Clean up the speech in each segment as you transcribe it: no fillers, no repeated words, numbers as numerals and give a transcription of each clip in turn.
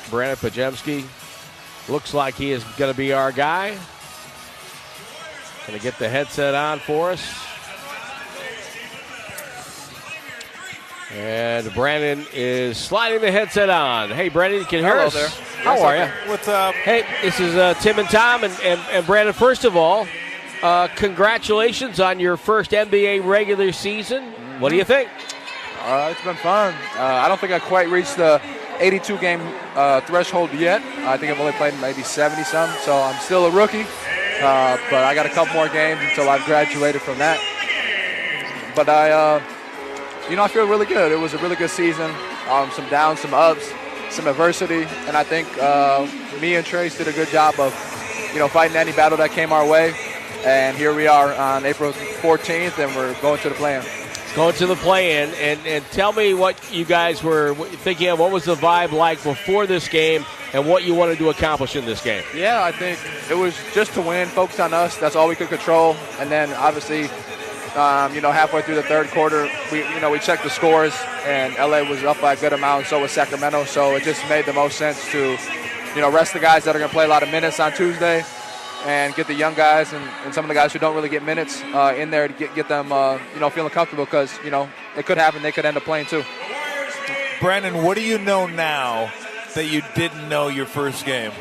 Brandon Podziemski looks like he is going to be our guy. Going to get the headset on for us. And Brandon is sliding the headset on. Hey, Brandon, you can hear us? Hello there. How are you? What's up? Hey, this is Tim and Tom. And Brandon, first of all, congratulations on your first NBA regular season. Mm-hmm. What do you think? It's been fun. I don't think I quite reached the 82-game threshold yet. I think I've only played maybe 70-some, so I'm still a rookie. But I got a couple more games until I've graduated from that. But I feel really good. It was a really good season. Some downs, some ups, some adversity, and I think me and Trace did a good job of, fighting any battle that came our way. And here we are on April 14th, and we're going to the play-in. Going to the play-in, and tell me what you guys were thinking of. What was the vibe like before this game, and what you wanted to accomplish in this game? Yeah, I think it was just to win, focus on us. That's all we could control. And then obviously, halfway through the third quarter, we checked the scores, and LA was up by a good amount, and so was Sacramento. So it just made the most sense to, rest the guys that are going to play a lot of minutes on Tuesday, and get the young guys and some of the guys who don't really get minutes in there to get them, feeling comfortable, because, it could happen. They could end up playing too. Brandon, what do you know now that you didn't know your first game?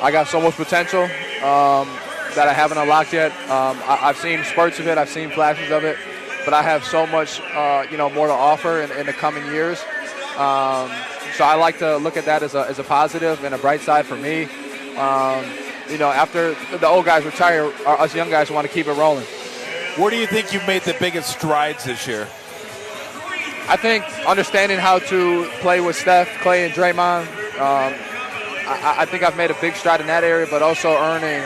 I got so much potential that I haven't unlocked yet. I've seen spurts of it. I've seen flashes of it. But I have so much, more to offer in the coming years. So I like to look at that as a positive and a bright side for me. After the old guys retire, us young guys want to keep it rolling. Where do you think you've made the biggest strides this year? I think understanding how to play with Steph, Clay, and Draymond. I think I've made a big stride in that area, but also earning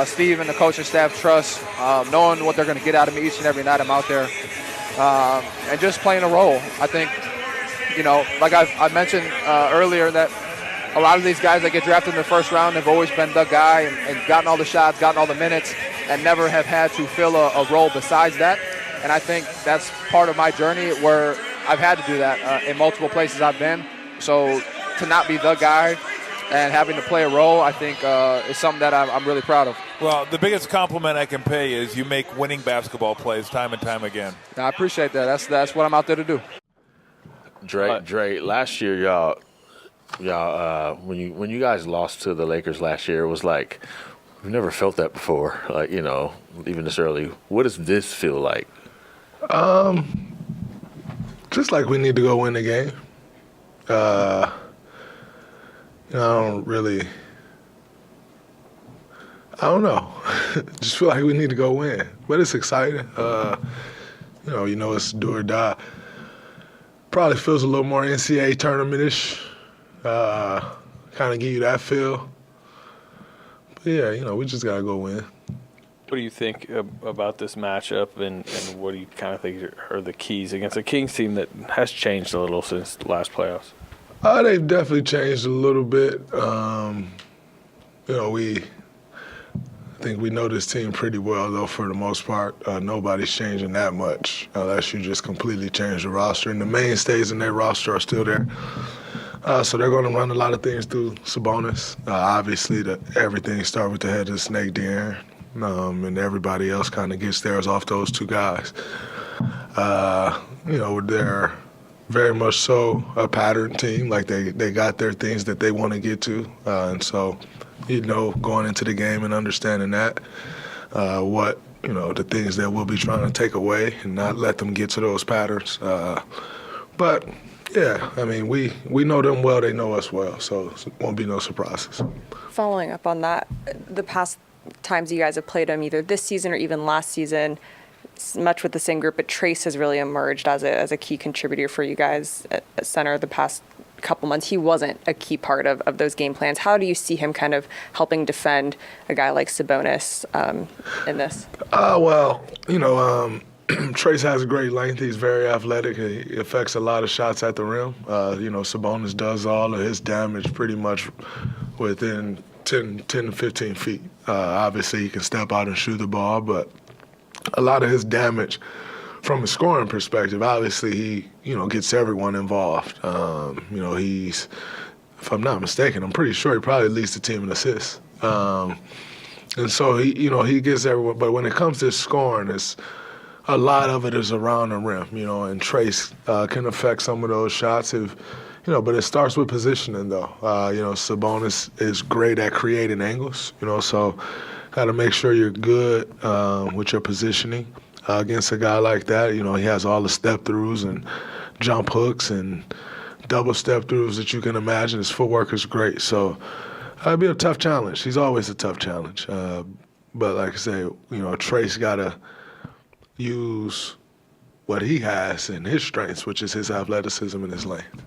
Steve and the coaching staff trust, knowing what they're going to get out of me each and every night I'm out there, and just playing a role. I think, like I mentioned earlier, that a lot of these guys that get drafted in the first round have always been the guy and gotten all the shots, gotten all the minutes, and never have had to fill a role besides that. And I think that's part of my journey where I've had to do that in multiple places I've been. So to not be the guy and having to play a role, I think is something that I'm really proud of. Well, the biggest compliment I can pay is you make winning basketball plays time and time again. I appreciate that. That's what I'm out there to do. Dre, last year, y'all, when you guys lost to the Lakers last year, it was like we've never felt that before. Like, even this early. What does this feel like? Just like we need to go win the game. I don't know. Just feel like we need to go win. But it's exciting. It's do or die. Probably feels a little more NCAA tournament-ish. Kind of give you that feel. But yeah, we just got to go win. What do you think about this matchup, and what do you kind of think are the keys against a Kings team that has changed a little since the last playoffs? They've definitely changed a little bit. I think we know this team pretty well, though, for the most part. Nobody's changing that much unless you just completely change the roster. And the mainstays in their roster are still there. So they're going to run a lot of things through Sabonis. Obviously, everything starts with the head of the snake, De'Aaron. And everybody else kind of gets theirs off those two guys. They're very much so a pattern team. Like they got their things that they want to get to. And so, going into the game and understanding that, the things that we'll be trying to take away and not let them get to those patterns. But, yeah, we know them well, they know us well, so it won't be no surprises. Following up on that, the past times you guys have played them, either this season or even last season, much with the same group, but Trace has really emerged as a key contributor for you guys at center the past couple months. He wasn't a key part of those game plans. How do you see him kind of helping defend a guy like Sabonis in this? Trace has great length. He's very athletic. He affects a lot of shots at the rim. Sabonis does all of his damage pretty much within 10 to 15 feet. Obviously, he can step out and shoot the ball, but a lot of his damage from a scoring perspective, obviously he, gets everyone involved. He's if I'm not mistaken, I'm pretty sure he probably leads the team in assists. And so he gets everyone. But when it comes to scoring, a lot of it is around the rim, and Trace can affect some of those shots but it starts with positioning though. Sabonis is great at creating angles, so got to make sure you're good with your positioning against a guy like that. He has all the step-throughs and jump hooks and double step-throughs that you can imagine. His footwork is great. So it'll be a tough challenge. He's always a tough challenge. But like I say, Trace got to use what he has and his strengths, which is his athleticism and his length.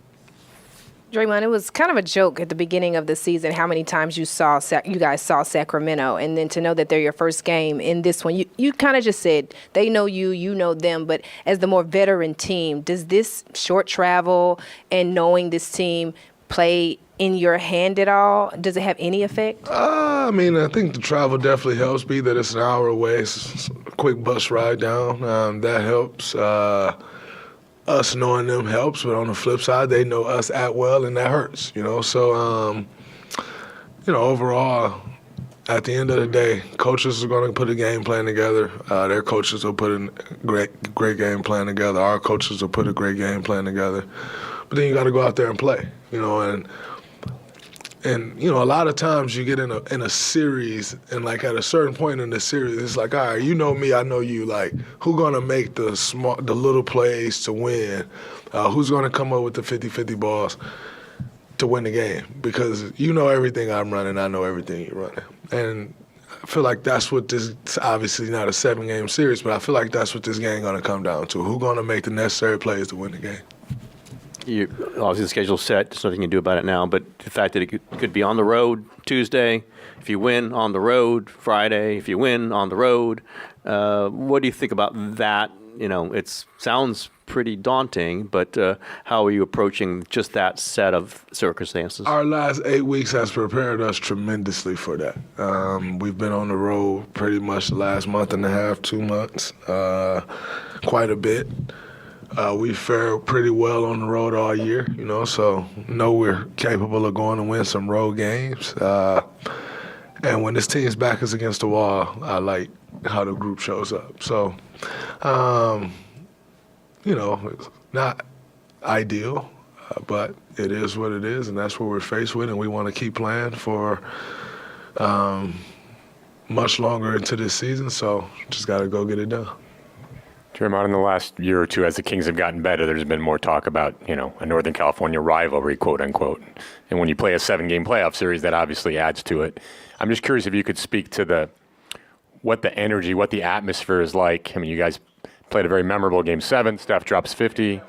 Draymond, it was kind of a joke at the beginning of the season how many times you guys saw Sacramento, and then to know that they're your first game in this one. You kind of just said they know you, you know them, but as the more veteran team, does this short travel and knowing this team play in your hand at all? Does it have any effect? I think the travel definitely helps. Be that it's an hour away, it's a quick bus ride down. That helps. Us knowing them helps, but on the flip side, they know us at well, and that hurts, So, overall, at the end of the day, coaches are going to put a game plan together. Their coaches will put a great game plan together. Our coaches will put a great game plan together. But then you got to go out there and play, And a lot of times you get in a series, and like at a certain point in the series, it's like, all right, you know me, I know you. Like, who's gonna make the little plays to win? Who's gonna come up with the 50-50 balls to win the game? Because you know everything I'm running, I know everything you're running, and I feel like that's what this. It's obviously not a 7-game series, but I feel like that's what this game gonna come down to. Who's gonna make the necessary plays to win the game? Obviously, the schedule's set. There's nothing you can do about it now. But the fact that it could be on the road Tuesday, if you win on the road Friday, if you win on the road, what do you think about that? It sounds pretty daunting, but how are you approaching just that set of circumstances? Our last 8 weeks has prepared us tremendously for that. We've been on the road pretty much the last month and a half, 2 months, quite a bit. We fared pretty well on the road all year, so know we're capable of going and win some road games. And when this team's back is against the wall, I like how the group shows up. So, it's not ideal, but it is what it is, and that's what we're faced with, and we want to keep playing for much longer into this season, so just got to go get it done. Draymond, in the last year or two, as the Kings have gotten better, there's been more talk about, a Northern California rivalry, quote unquote. And when you play a 7-game playoff series, that obviously adds to it. I'm just curious if you could speak to what the energy, what the atmosphere is like. You guys played a very memorable Game 7. Steph drops 50.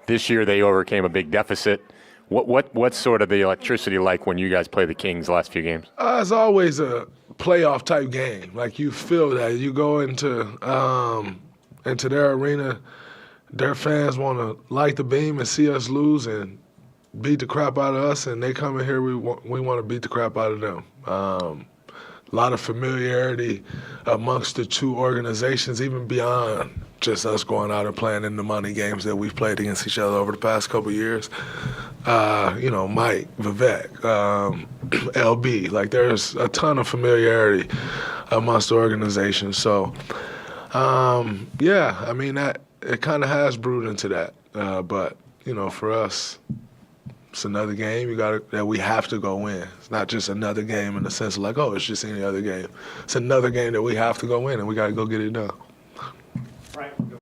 This year they overcame a big deficit. What's sort of the electricity like when you guys play the Kings the last few games? It's always a playoff type game. Like, you feel that. You go into their arena, their fans want to light the beam and see us lose and beat the crap out of us, and they come in here, we want to beat the crap out of them. A lot of familiarity amongst the two organizations, even beyond just us going out and playing in the money games that we've played against each other over the past couple of years. Mike, Vivek, LB, like there's a ton of familiarity amongst the organization. So, that it kind of has brewed into that. But for us, it's another game that we have to go win. It's not just another game in the sense of like, oh, it's just any other game. It's another game that we have to go win, and we got to go get it done.